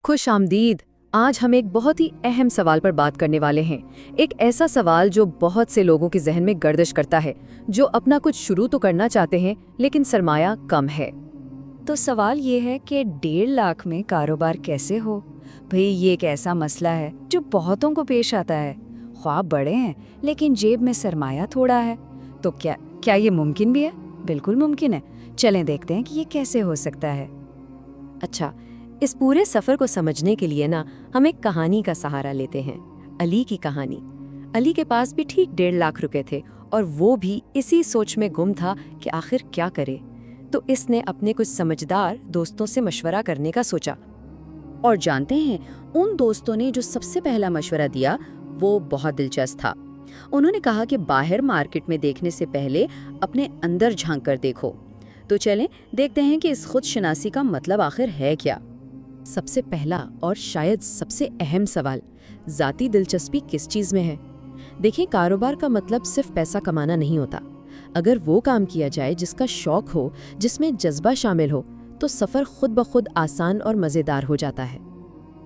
खुश आमदीद। आज हम एक बहुत ही अहम सवाल पर बात करने वाले हैं। एक ऐसा सवाल जो बहुत से लोगों के जहन में गर्दिश करता है, जो अपना कुछ शुरू तो करना चाहते हैं लेकिन सरमाया कम है। तो सवाल ये है कि 1.5 लाख में कारोबार कैसे हो। भाई ये एक ऐसा मसला है जो बहुतों को पेश आता है। ख्वाब बड़े हैं लेकिन जेब में सरमाया थोड़ा है। तो क्या ये मुमकिन भी है? बिल्कुल मुमकिन है। चलें देखते हैं कि ये कैसे हो सकता है। अच्छा, इस पूरे सफर को समझने के लिए ना हम एक कहानी का सहारा लेते हैं। अली की कहानी। अली के पास भी ठीक 1.5 लाख रुपए थे और वो भी इसी सोच में गुम था कि आखिर क्या करे। तो इसने अपने कुछ समझदार दोस्तों से मशवरा करने का सोचा। और जानते हैं, उन दोस्तों ने जो सबसे पहला मशवरा दिया वो बहुत दिलचस्प था। उन्होंने कहा कि बाहर मार्केट में देखने से पहले अपने अंदर झांक कर देखो। तो चलें देखते हैं कि इस खुद शनासी का मतलब आखिर है क्या। सबसे पहला और शायद सबसे अहम सवाल, ज़ाती दिलचस्पी किस चीज़ में है। देखिए, कारोबार का मतलब सिर्फ पैसा कमाना नहीं होता। अगर वो काम किया जाए जिसका शौक हो, जिसमें जज्बा शामिल हो, तो सफ़र खुद ब खुद आसान और मज़ेदार हो जाता है।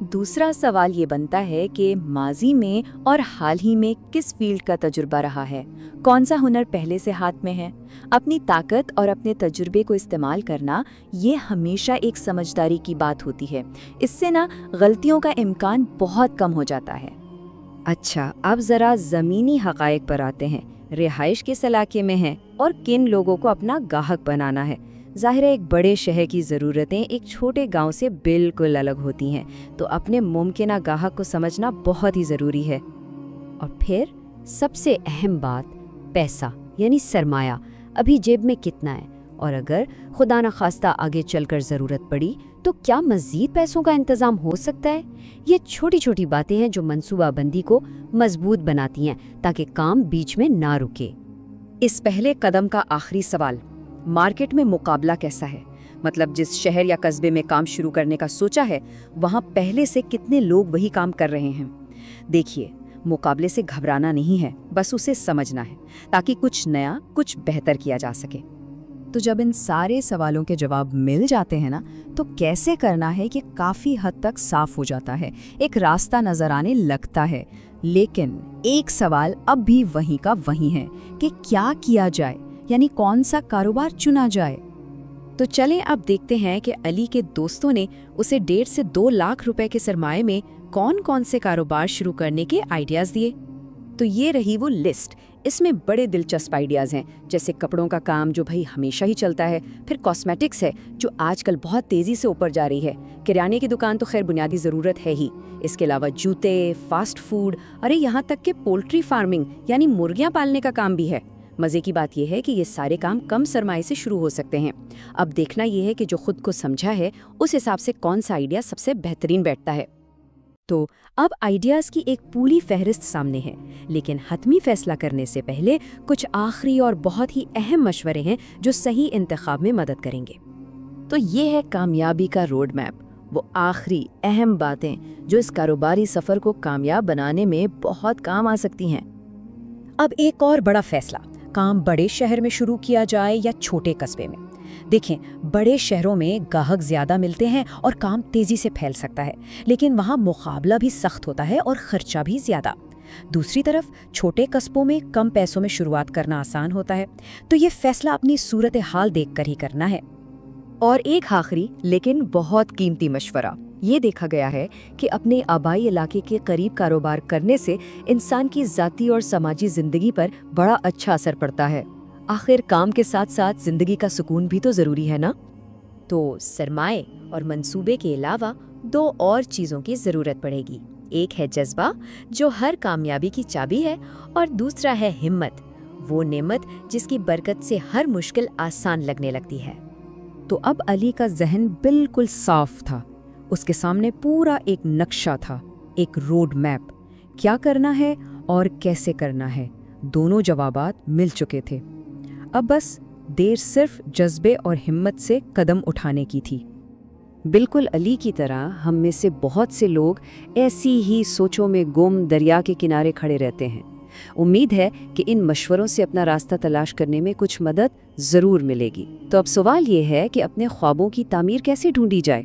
दूसरा सवाल ये बनता है कि माजी में और हाल ही में किस फील्ड का तजुर्बा रहा है, कौन सा हुनर पहले से हाथ में है। अपनी ताकत और अपने तजुर्बे को इस्तेमाल करना ये हमेशा एक समझदारी की बात होती है। इससे ना गलतियों का इम्कान बहुत कम हो जाता है। अच्छा, अब ज़रा ज़मीनी हक़ाइक़ पर आते हैं। रिहाइश किस इलाके में है और किन लोगों को अपना गाहक बनाना है। ज़ाहिर है, एक बड़े शहर की ज़रूरतें एक छोटे गांव से बिल्कुल अलग होती हैं, तो अपने मुमकिना गाहक को समझना बहुत ही ज़रूरी है। और फिर सबसे अहम बात, पैसा यानी सरमाया अभी जेब में कितना है, और अगर खुदा न खास्ता आगे चलकर ज़रूरत पड़ी तो क्या मज़ीद पैसों का इंतज़ाम हो सकता है। ये छोटी छोटी बातें हैं जो मंसूबाबंदी को मजबूत बनाती हैं ताकि काम बीच में ना रुके। इस पहले कदम का आखिरी सवाल, मार्केट में मुकाबला कैसा है। मतलब जिस शहर या कस्बे में काम शुरू करने का सोचा है, वहाँ पहले से कितने लोग वही काम कर रहे हैं। देखिए, मुकाबले से घबराना नहीं है, बस उसे समझना है ताकि कुछ नया, कुछ बेहतर किया जा सके। तो जब इन सारे सवालों के जवाब मिल जाते हैं ना, तो कैसे करना है कि काफ़ी हद तक साफ हो जाता है, एक रास्ता नज़र आने लगता है। लेकिन एक सवाल अब भी वहीं का वहीं है कि क्या किया जाए, यानी कौन सा कारोबार चुना जाए। तो चलें अब देखते हैं कि अली के दोस्तों ने उसे 1.5 से 2 लाख रुपए के सरमाए में कौन कौन से कारोबार शुरू करने के आइडियाज़ दिए। तो ये रही वो लिस्ट। इसमें बड़े दिलचस्प आइडियाज़ हैं, जैसे कपड़ों का काम जो भाई हमेशा ही चलता है, फिर कॉस्मेटिक्स है जो आजकल बहुत तेज़ी से ऊपर जा रही है, किराने की दुकान तो खैर बुनियादी ज़रूरत है ही, इसके अलावा जूते, फास्ट फूड, अरे यहाँ तक कि पोल्ट्री फार्मिंग यानी मुर्गियाँ पालने का काम भी है। मज़े की बात यह है कि ये सारे काम कम सरमाए से शुरू हो सकते हैं। अब देखना यह है कि जो खुद को समझा है उस हिसाब से कौन सा आइडिया सबसे बेहतरीन बैठता है। तो अब आइडियाज़ की एक पूरी फहरिस्त सामने है, लेकिन हतमी फैसला करने से पहले कुछ आखिरी और बहुत ही अहम मशवरे हैं जो सही इंतखाब में मदद करेंगे। तो ये है कामयाबी का रोड मैप, वो आखिरी अहम बातें जो इस कारोबारी सफ़र को कामयाब बनाने में बहुत काम आ सकती हैं। अब एक और बड़ा फैसला, काम बड़े शहर में शुरू किया जाए या छोटे कस्बे में। देखें, बड़े शहरों में ग्राहक ज़्यादा मिलते हैं और काम तेज़ी से फैल सकता है, लेकिन वहाँ मुकाबला भी सख्त होता है और ख़र्चा भी ज़्यादा। दूसरी तरफ छोटे कस्बों में कम पैसों में शुरुआत करना आसान होता है। तो ये फैसला अपनी सूरत हाल देखकर ही करना है। और एक आखिरी लेकिन बहुत कीमती मशवरा, ये देखा गया है कि अपने आबाई इलाके के करीब कारोबार करने से इंसान की ज़ाती और समाजी ज़िंदगी पर बड़ा अच्छा असर पड़ता है। आखिर काम के साथ साथ ज़िंदगी का सुकून भी तो ज़रूरी है ना। तो सरमाए और मंसूबे के अलावा 2 और चीज़ों की ज़रूरत पड़ेगी। एक है जज्बा जो हर कामयाबी की चाबी है, और दूसरा है हिम्मत, वो नेमत जिसकी बरकत से हर मुश्किल आसान लगने लगती है। तो अब अली का जहन बिल्कुल साफ था। उसके सामने पूरा एक नक्शा था, एक रोड मैप। क्या करना है और कैसे करना है, दोनों जवाबात मिल चुके थे। अब बस देर सिर्फ जज्बे और हिम्मत से कदम उठाने की थी। बिल्कुल अली की तरह हम में से बहुत से लोग ऐसी ही सोचों में गुम दरिया के किनारे खड़े रहते हैं। उम्मीद है कि इन मशवरों से अपना रास्ता तलाश करने में कुछ मदद ज़रूर मिलेगी। तो अब सवाल ये है कि अपने ख्वाबों की तामीर कैसे ढूंढी जाए।